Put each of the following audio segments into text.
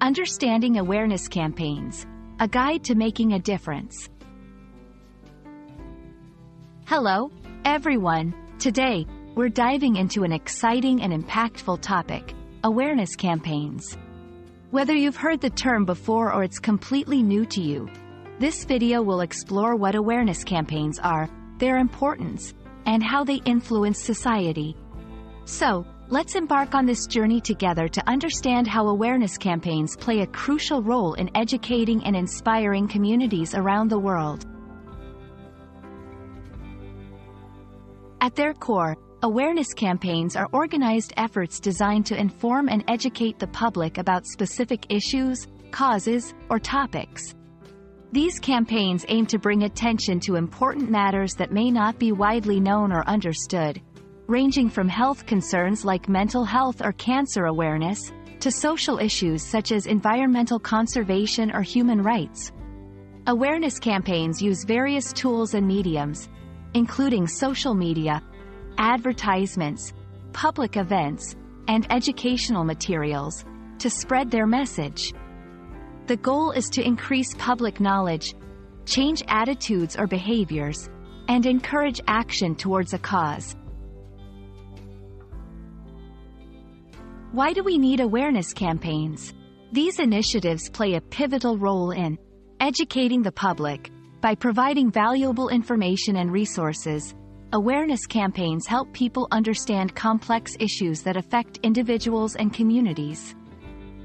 Understanding awareness campaigns, a guide to making a difference. Hello, everyone. Today, we're diving into an exciting and impactful topic, awareness campaigns. Whether you've heard the term before or it's completely new to you, this video will explore what awareness campaigns are, their importance, and how they influence society. So, let's embark on this journey together to understand how awareness campaigns play a crucial role in educating and inspiring communities around the world. At their core, awareness campaigns are organized efforts designed to inform and educate the public about specific issues, causes, or topics. These campaigns aim to bring attention to important matters that may not be widely known or understood, ranging from health concerns like mental health or cancer awareness, to social issues such as environmental conservation or human rights. Awareness campaigns use various tools and mediums, including social media, advertisements, public events, and educational materials, to spread their message. The goal is to increase public knowledge, change attitudes or behaviors, and encourage action towards a cause. Why do we need awareness campaigns? These initiatives play a pivotal role in educating the public. By providing valuable information and resources, awareness campaigns help people understand complex issues that affect individuals and communities.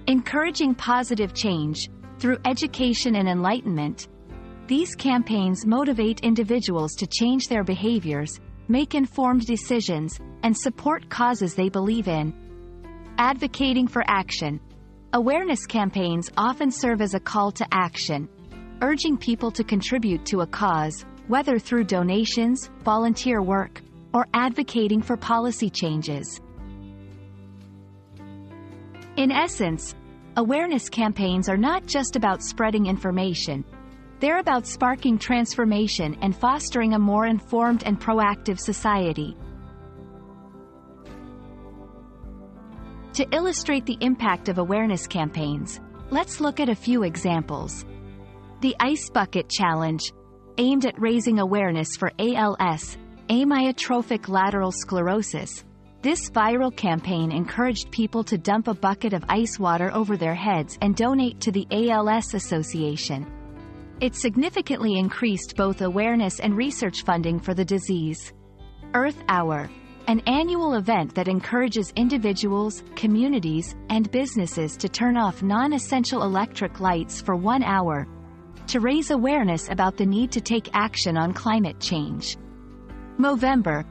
Encouraging positive change through education and enlightenment, these campaigns motivate individuals to change their behaviors, make informed decisions, and support causes they believe in. Advocating for action. Awareness campaigns often serve as a call to action, urging people to contribute to a cause, whether through donations, volunteer work, or advocating for policy changes. In essence, awareness campaigns are not just about spreading information. They're about sparking transformation and fostering a more informed and proactive society. To illustrate the impact of awareness campaigns, let's look at a few examples. The Ice Bucket Challenge, aimed at raising awareness for ALS, amyotrophic lateral sclerosis. This viral campaign encouraged people to dump a bucket of ice water over their heads and donate to the ALS Association. It significantly increased both awareness and research funding for the disease. Earth Hour, an annual event that encourages individuals, communities, and businesses to turn off non-essential electric lights for 1 hour, to raise awareness about the need to take action on climate change. Movember,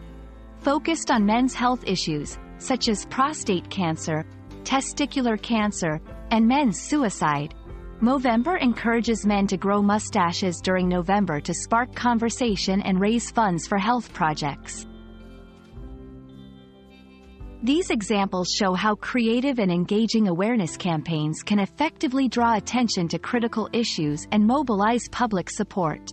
focused on men's health issues, such as prostate cancer, testicular cancer, and men's suicide. Movember encourages men to grow mustaches during November to spark conversation and raise funds for health projects. These examples show how creative and engaging awareness campaigns can effectively draw attention to critical issues and mobilize public support.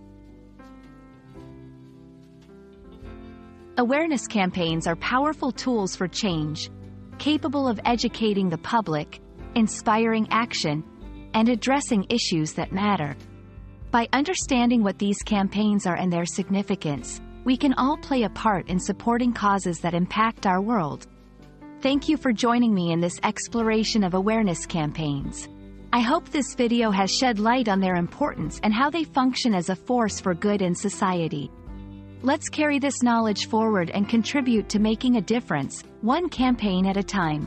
Awareness campaigns are powerful tools for change, capable of educating the public, inspiring action, and addressing issues that matter. By understanding what these campaigns are and their significance, we can all play a part in supporting causes that impact our world. Thank you for joining me in this exploration of awareness campaigns. I hope this video has shed light on their importance and how they function as a force for good in society. Let's carry this knowledge forward and contribute to making a difference, one campaign at a time.